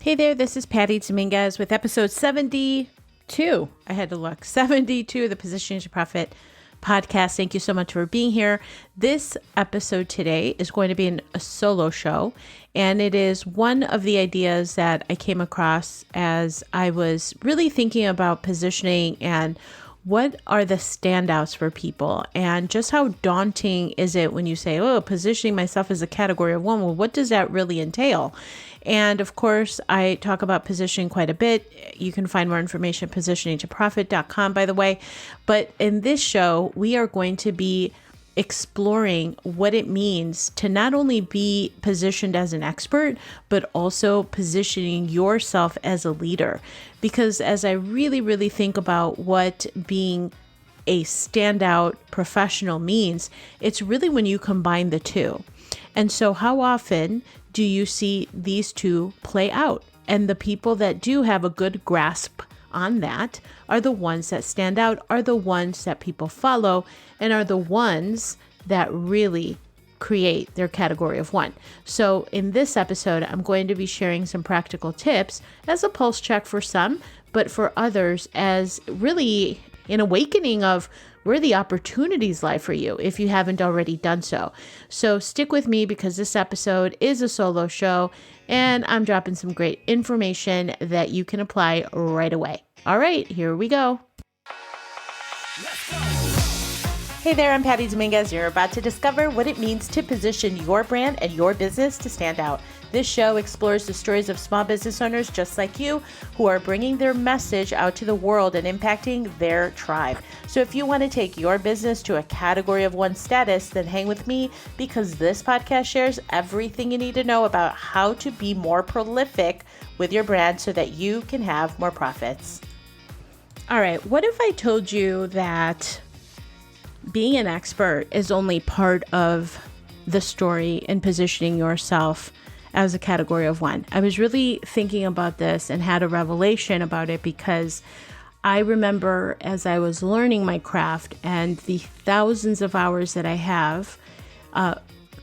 Hey there, this is Patty Dominguez with episode 72. I had to look. 72 of the Positioning to Profit podcast. Thank you so much for being here. This episode today is going to be a solo show, and it is one of the ideas that I came across as I was really thinking about positioning and what are the standouts for people, and just how daunting is it when you say, oh, positioning myself as a category of one? Well, what does that really entail? And of course, I talk about positioning quite a bit. You can find more information at positioningtoprofit.com, by the way. But in this show, we are going to be exploring what it means to not only be positioned as an expert, but also positioning yourself as a leader. Because as I really think about what being a standout professional means, it's really when you combine the two. And so how often do you see these two play out? And the people that do have a good grasp on that are the ones that stand out, are the ones that people follow, and are the ones that really create their category of one. So in this episode, I'm going to be sharing some practical tips as a pulse check for some, but for others as really an awakening of where the opportunities lie for you if you haven't already done so. So stick with me because this episode is a solo show and I'm dropping some great information that you can apply right away. All right, here we go. Hey there, I'm Patty Dominguez. You're about to discover what it means to position your brand and your business to stand out. This show explores the stories of small business owners just like you who are bringing their message out to the world and impacting their tribe. So if you want to take your business to a category of one status, then hang with me because this podcast shares everything you need to know about how to be more prolific with your brand so that you can have more profits. All right, what if I told you that being an expert is only part of the story in positioning yourself as a category of one? I was really thinking about this and had a revelation about it because I remember as I was learning my craft and the thousands of hours that I have,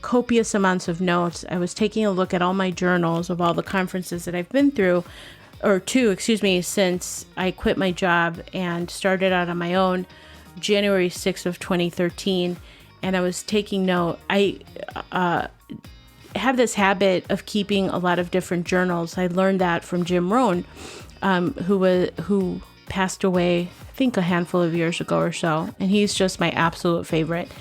copious amounts of notes, I was taking a look at all my journals of all the conferences that I've been through, since I quit my job and started out on my own January 6th of 2013. And I was taking note. I have this habit of keeping a lot of different journals. I learned that from Jim Rohn, who passed away, I think a handful of years ago or so. And he's just my absolute favorite.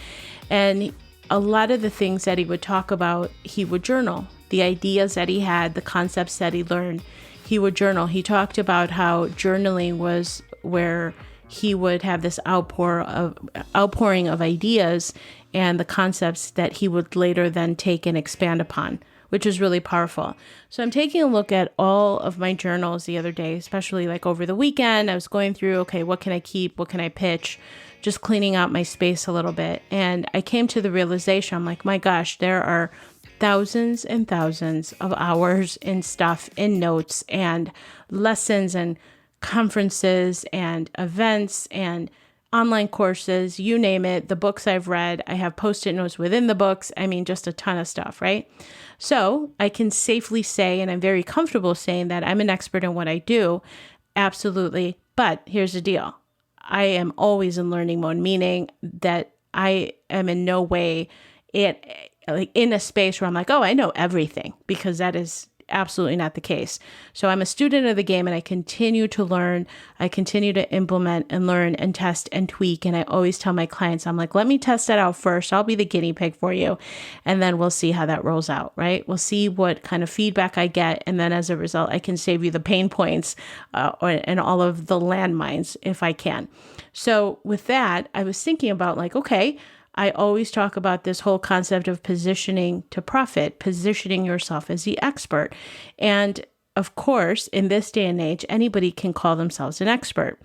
And a lot of the things that he would talk about, he would journal. The ideas that he had, the concepts that he learned, he would journal. He talked about how journaling was where he would have this outpouring of ideas and the concepts that he would later then take and expand upon, which is really powerful. So I'm taking a look at all of my journals the other day, especially like over the weekend. I was going through, okay, what can I keep? What can I pitch? Just cleaning out my space a little bit. And I came to the realization, I'm like, my gosh, there are thousands and thousands of hours in stuff, in notes and lessons and conferences and events and online courses, you name it, the books I've read, I have post-it notes within the books. I mean, just a ton of stuff, right? So I can safely say, and I'm very comfortable saying that I'm an expert in what I do. Absolutely. But here's the deal. I am always in learning mode, meaning that I am in no way in a space where I'm like, oh, I know everything, because that is absolutely not the case. So I'm a student of the game and I continue to learn. I continue to implement and learn and test and tweak. And I always tell my clients, I'm like, let me test that out first. I'll be the guinea pig for you. And then we'll see how that rolls out, right? We'll see what kind of feedback I get. And then as a result, I can save you the pain points and all of the landmines if I can. So with that, I was thinking about like, okay, I always talk about this whole concept of positioning to profit, positioning yourself as the expert. And of course, in this day and age, anybody can call themselves an expert.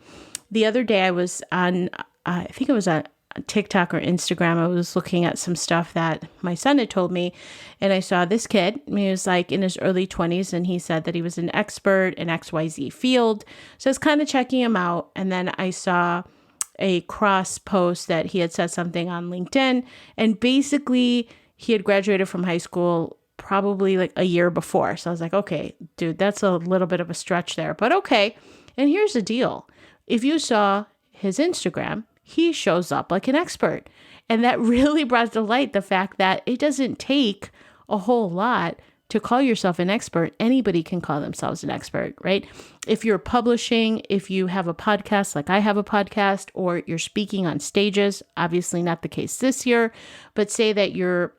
The other day I was on, I think it was on TikTok or Instagram. I was looking at some stuff that my son had told me, and I saw this kid. He was like in his early 20s, and he said that he was an expert in XYZ field. So I was kind of checking him out. And then I saw a cross post that he had said something on LinkedIn, and basically he had graduated from high school probably like a year before. So I was like, okay, dude, that's a little bit of a stretch there, but okay. And here's the deal. If you saw his Instagram, he shows up like an expert. And that really brought to light the fact that it doesn't take a whole lot to call yourself an expert. Anybody can call themselves an expert, right? If you're publishing, if you have a podcast, like I have a podcast, or you're speaking on stages, obviously not the case this year, but say that you're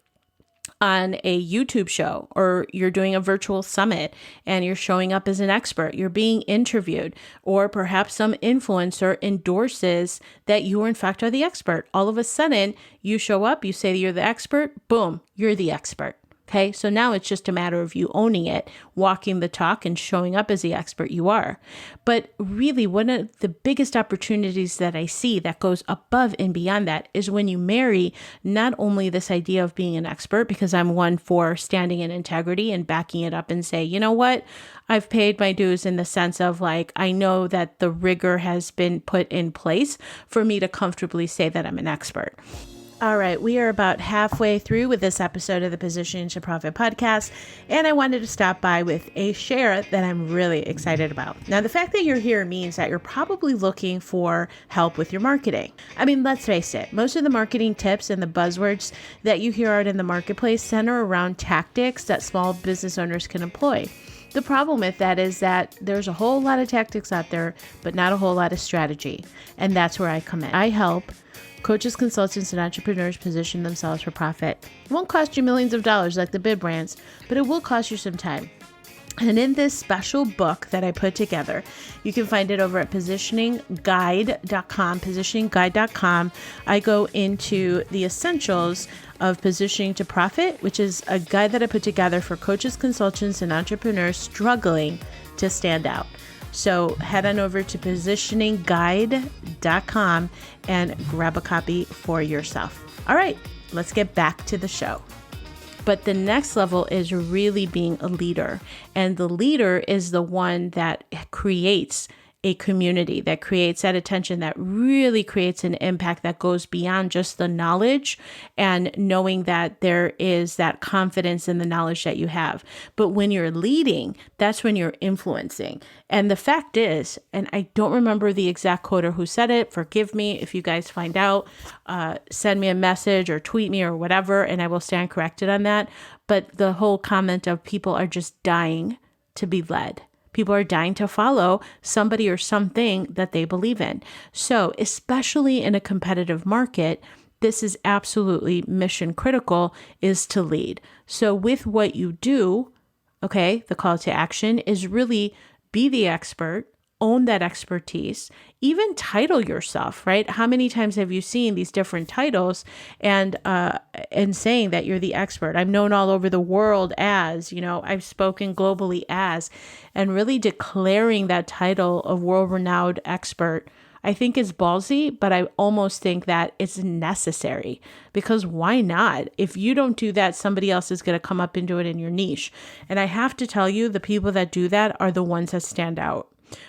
on a YouTube show or you're doing a virtual summit and you're showing up as an expert, you're being interviewed, or perhaps some influencer endorses that you in fact are the expert. All of a sudden you show up, you say that you're the expert, boom, you're the expert. Okay, so now it's just a matter of you owning it, walking the talk and showing up as the expert you are. But really, one of the biggest opportunities that I see that goes above and beyond that is when you marry not only this idea of being an expert, because I'm one for standing in integrity and backing it up and say, you know what, I've paid my dues in the sense of like, I know that the rigor has been put in place for me to comfortably say that I'm an expert. All right, we are about halfway through with this episode of the Positioning to Profit podcast, and I wanted to stop by with a share that I'm really excited about. Now, the fact that you're here means that you're probably looking for help with your marketing. I mean, let's face it, most of the marketing tips and the buzzwords that you hear out in the marketplace center around tactics that small business owners can employ. The problem with that is that there's a whole lot of tactics out there, but not a whole lot of strategy, and that's where I come in. I help coaches, consultants, and entrepreneurs position themselves for profit. It won't cost you millions of dollars like the big brands, but it will cost you some time. And in this special book that I put together, you can find it over at positioningguide.com, I go into the essentials of positioning to profit, which is a guide that I put together for coaches, consultants, and entrepreneurs struggling to stand out. So head on over to positioningguide.com and grab a copy for yourself. All right, let's get back to the show. But the next level is really being a leader. And the leader is the one that creates a community, that creates that attention, that really creates an impact that goes beyond just the knowledge and knowing that there is that confidence in the knowledge that you have. But when you're leading, that's when you're influencing. And the fact is, and I don't remember the exact quote or who said it, forgive me if you guys find out, send me a message or tweet me or whatever, and I will stand corrected on that. But the whole comment of people are just dying to be led. People are dying to follow somebody or something that they believe in. So especially in a competitive market, this is absolutely mission critical, is to lead. So with what you do, okay, the call to action is really be the expert, own that expertise, even title yourself, right? How many times have you seen these different titles and saying that you're the expert? I'm known all over the world as, I've spoken globally as, and really declaring that title of world-renowned expert, I think is ballsy, but I almost think that it's necessary because why not? If you don't do that, somebody else is going to come up and do it in your niche. And I have to tell you, the people that do that are the ones that stand out.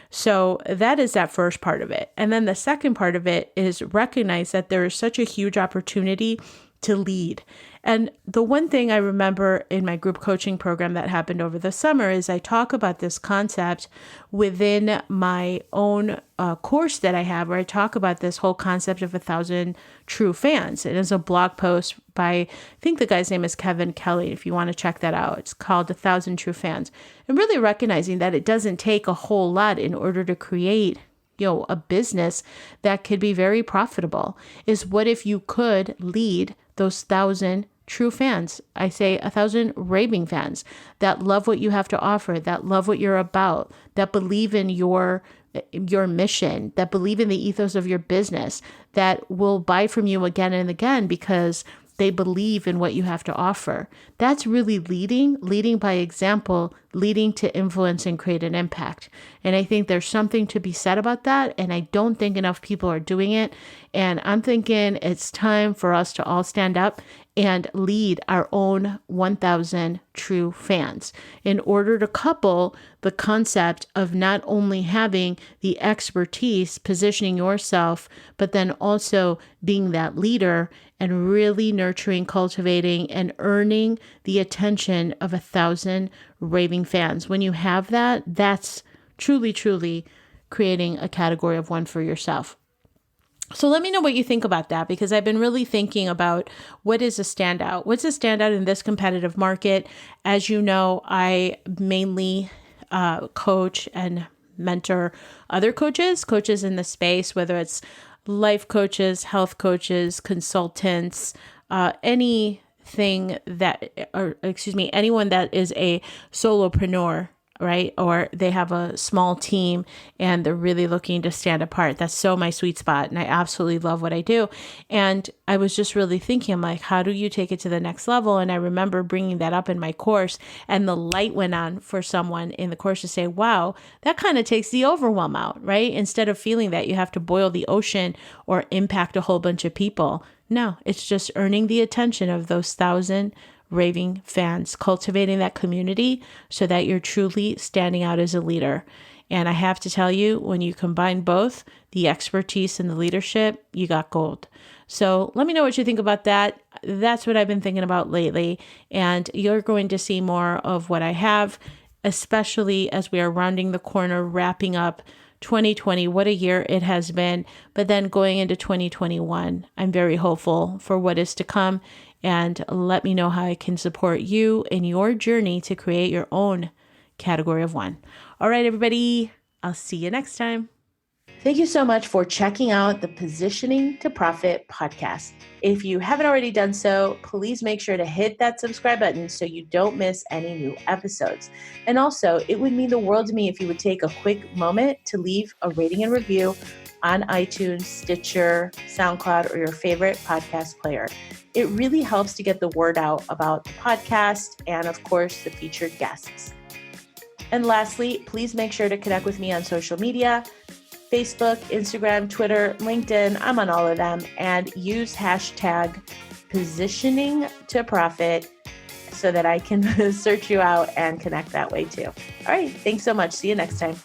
So that is that first part of it. And then the second part of it is recognize that there is such a huge opportunity to lead. And the one thing I remember in my group coaching program that happened over the summer is I talk about this concept within my own course that I have, where I talk about this whole concept of 1,000 true fans. It is a blog post by, I think the guy's name is Kevin Kelly, if you want to check that out. It's called 1,000 True Fans. And really recognizing that it doesn't take a whole lot in order to create a business that could be very profitable. Is what if you could lead those 1,000 true fans? I say 1,000 raving fans that love what you have to offer, that love what you're about, that believe in your mission, that believe in the ethos of your business, that will buy from you again and again because they believe in what you have to offer. That's really leading by example, leading to influence and create an impact. And I think there's something to be said about that. And I don't think enough people are doing it. And I'm thinking it's time for us to all stand up and lead our own 1,000 true fans in order to couple the concept of not only having the expertise, positioning yourself, but then also being that leader and really nurturing, cultivating, and earning the attention of 1,000 raving fans. When you have that, that's truly, truly creating a category of one for yourself. So let me know what you think about that, because I've been really thinking about what is a standout? What's a standout in this competitive market? As you know, I mainly coach and mentor other coaches in the space, whether it's life coaches, health coaches, consultants, anyone that is a solopreneur, right? Or they have a small team and they're really looking to stand apart. That's so my sweet spot. And I absolutely love what I do. And I was just really thinking, I'm like, how do you take it to the next level? And I remember bringing that up in my course, and the light went on for someone in the course to say, wow, that kind of takes the overwhelm out, right? Instead of feeling that you have to boil the ocean or impact a whole bunch of people. No, it's just earning the attention of those 1,000 raving fans, cultivating that community so that you're truly standing out as a leader. And I have to tell you, when you combine both the expertise and the leadership, you got gold. So let me know what you think about that. That's what I've been thinking about lately. And you're going to see more of what I have, especially as we are rounding the corner, wrapping up 2020. What a year it has been. But then going into 2021, I'm very hopeful for what is to come. And let me know how I can support you in your journey to create your own category of one. All right, everybody, I'll see you next time. Thank you so much for checking out the Positioning to Profit podcast. If you haven't already done so, please make sure to hit that subscribe button so you don't miss any new episodes. And also, it would mean the world to me if you would take a quick moment to leave a rating and review on iTunes, Stitcher, SoundCloud, or your favorite podcast player. It really helps to get the word out about the podcast and, of course, the featured guests. And lastly, please make sure to connect with me on social media, Facebook, Instagram, Twitter, LinkedIn. I'm on all of them. And use hashtag positioning to profit so that I can search you out and connect that way too. All right. Thanks so much. See you next time.